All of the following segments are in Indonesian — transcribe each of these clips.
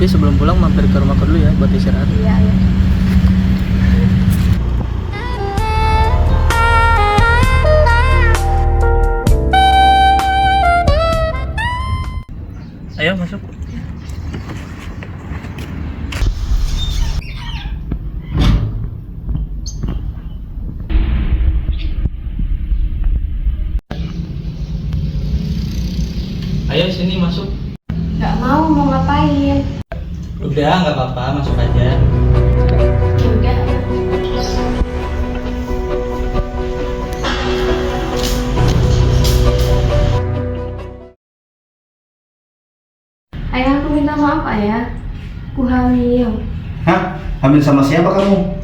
Jadi sebelum pulang mampir ke rumahku dulu ya buat istirahat. Iya, iya. Ayo masuk. Ayo sini masuk. Nggak mau ngapain? Udah nggak apa-apa, masuk aja. Udah. Ayah, aku minta maaf ayah. Aku hamil. Hah? Hamil sama siapa kamu?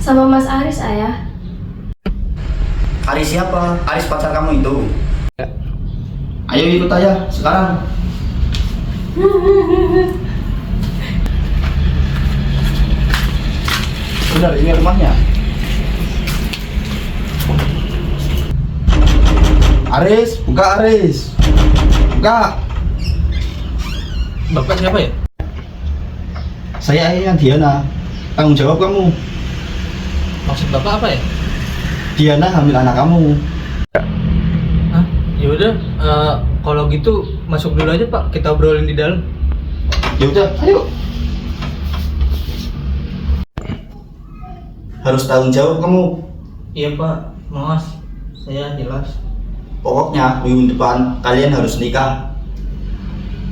Sama Mas Aris ayah. Aris siapa? Aris pacar kamu itu? Ayo ikut ayah sekarang. Benar, ini rumahnya. Aris, buka Aris. Buka. Bapak siapa ya? Saya ayahnya Diana. Tanggung jawab kamu. Maksud bapak apa ya? Diana hamil anak kamu. Hah? Ya udah, kalau gitu masuk dulu aja Pak, kita obrolin di dalam. Ya udah, ayo. Harus tanggung jawab kamu. Iya Pak, maaf, saya jelas. Pokoknya minggu depan kalian harus nikah.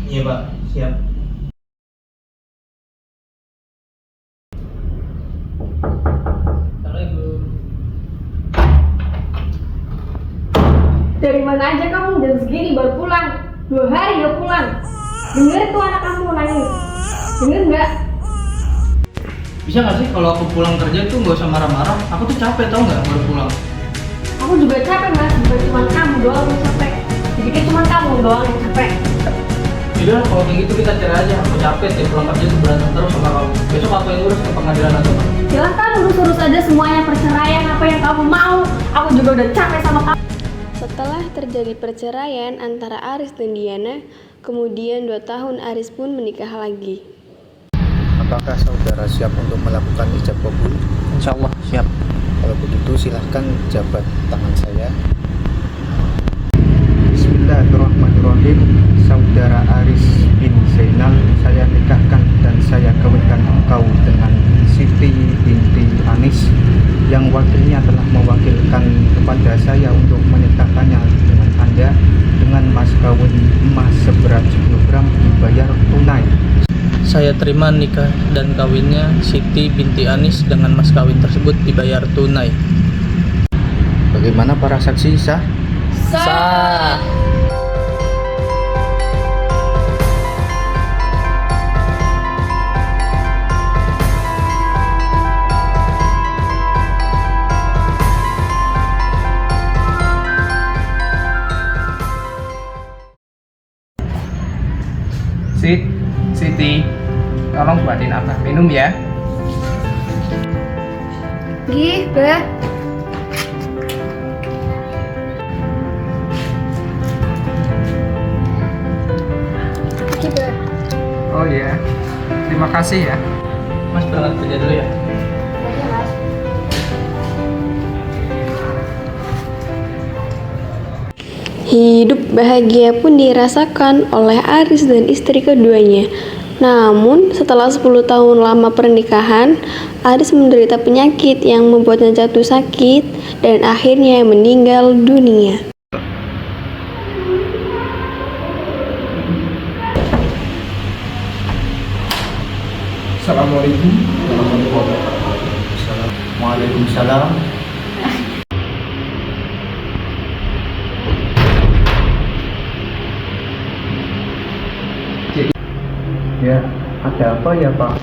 Iya Pak, siap. Assalamualaikum. Dari mana aja kamu jam segini baru pulang? 2 hari gak pulang. Dengar tuh anak kamu nangis. Dengar nggak? Bisa nggak sih kalau aku pulang kerja tuh nggak usah marah-marah? Aku tuh capek tau nggak baru pulang. Aku juga capek mas, bukan cuma kamu doang yang capek. Dipikir cuma kamu doang yang capek. Yaudah kalau kayak gitu kita cerai aja. Aku capek deh pulang kerja tuh berantem terus sama kamu. Besok aku yang urus ke pengadilan agama. Silahkan urus-urus aja semuanya perceraian apa yang kamu mau. Aku juga udah capek sama kamu. Setelah terjadi perceraian antara Aris dan Diana, kemudian 2 tahun Aris pun menikah lagi. Apakah saudara siap untuk melakukan ijab kabul? Insya Allah siap. Kalau begitu silahkan jabat tangan saya. Bismillahirrahmanirrahim. Saudara Aris bin Zainal, saya nikahkan dan saya kawinkan engkau dengan Siti binti Anis yang wakilnya telah mewakilkan kepada saya untuk menikahkannya dengan Anda dengan mas kawin emas seberat 10 gram dibayar tunai. Saya terima nikah dan kawinnya Siti binti Anis dengan mas kawin tersebut dibayar tunai. Bagaimana para saksi sah? Sah. Siti, tolong buatin abah minum ya. Gih, Bah. Oh ya, terima kasih ya. Mas berangkat kerja dulu ya. Oke, Mas. Hidup bahagia pun dirasakan oleh Aris dan istri keduanya. Namun, setelah 10 tahun lama pernikahan, Aris menderita penyakit yang membuatnya jatuh sakit dan akhirnya meninggal dunia. Assalamualaikum. Waalaikumsalam. Ya, ada apa ya Pak?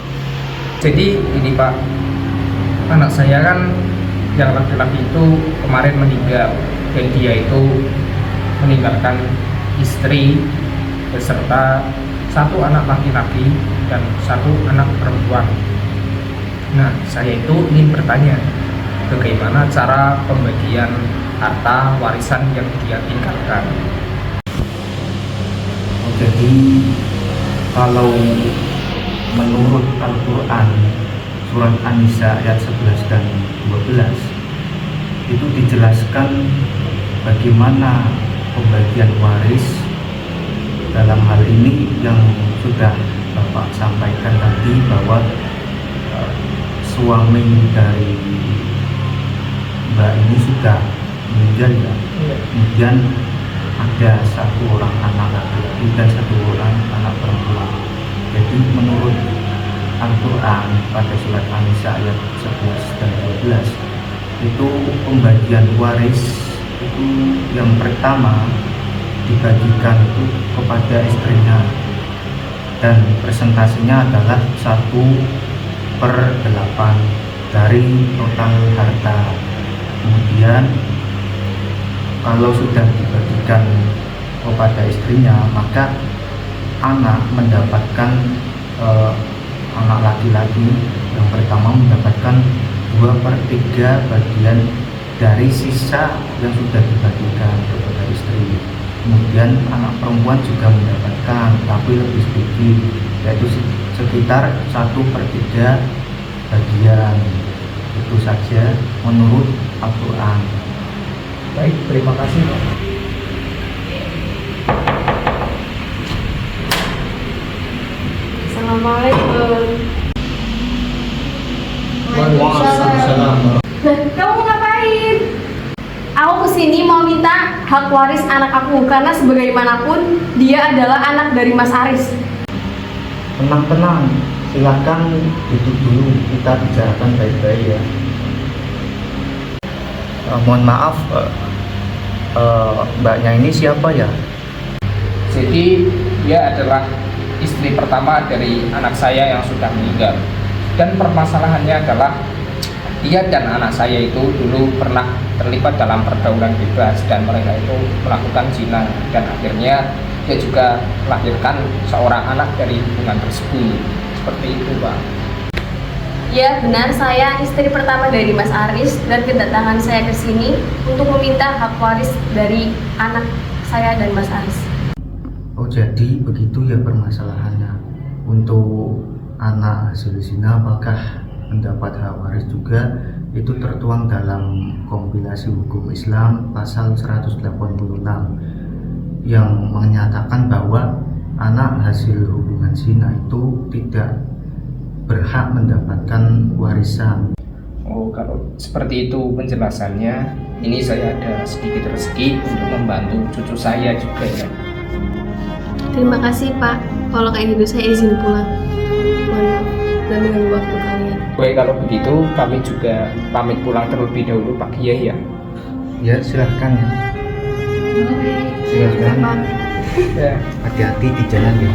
Jadi ini Pak, anak saya kan yang laki-laki itu kemarin meninggal dan dia itu meninggalkan istri beserta 1 anak laki-laki dan 1 anak perempuan. Nah, saya itu ingin bertanya bagaimana cara pembagian harta warisan yang dia tinggalkan. Jadi Kalau menurut Al-Quran surat An-Nisa ayat 11 dan 12 itu dijelaskan bagaimana pembagian waris dalam hal ini yang sudah Bapak sampaikan tadi, bahwa suami dari Mbak ini sudah meninggal ya. Kemudian ada satu orang anak laki-laki dan satu orang anak perempuan. Jadi menurut Al-Quran pada surat An-Nisa ayat 11 dan 12 itu pembagian waris itu yang pertama dibagikan itu kepada istrinya, dan presentasinya adalah 1/8 dari total harta. Kemudian kalau sudah dibagikan kepada istrinya, maka anak mendapatkan anak laki-laki yang pertama mendapatkan 2/3 bagian dari sisa yang sudah dibagikan kepada istri. Kemudian anak perempuan juga mendapatkan, tapi lebih sedikit, yaitu sekitar 1/3 bagian. Itu saja menurut Al-Quran. Baik, terima kasih Pak. Assalamualaikum. Waalaikumsalam. Nah, kamu ngapain? Aku kesini mau minta hak waris anak aku karena sebagaimanapun dia adalah anak dari Mas Aris. Tenang-tenang, silakan duduk dulu, kita bicarakan baik-baik ya. Mohon maaf, mbaknya ini siapa ya? Jadi dia adalah istri pertama dari anak saya yang sudah meninggal. Dan permasalahannya adalah dia dan anak saya itu dulu pernah terlibat dalam pergaulan bebas dan mereka itu melakukan zina, dan akhirnya dia juga melahirkan seorang anak dari hubungan tersebut. Seperti itu, Pak. Ya benar, saya istri pertama dari Mas Aris dan kedatangan saya ke sini untuk meminta hak waris dari anak saya dan Mas Aris. Oh, jadi begitu ya permasalahannya. Untuk anak hasil zina apakah mendapat hak waris juga? Itu tertuang dalam kompilasi hukum Islam pasal 186 yang menyatakan bahwa anak hasil hubungan zina itu tidak berhak mendapatkan warisan. Oh, kalau seperti itu penjelasannya, ini saya ada sedikit rezeki untuk membantu cucu saya juga ya. Terima kasih Pak. Kalau kayak gitu saya izin pulang. Mohon maaf dan mengganggu waktu kalian. Baik, kalau begitu kami juga pamit pulang terlebih dahulu Pak Kiai ya. Ya, silahkan ya. Silahkan. Ya. Hati-hati di jalan ya.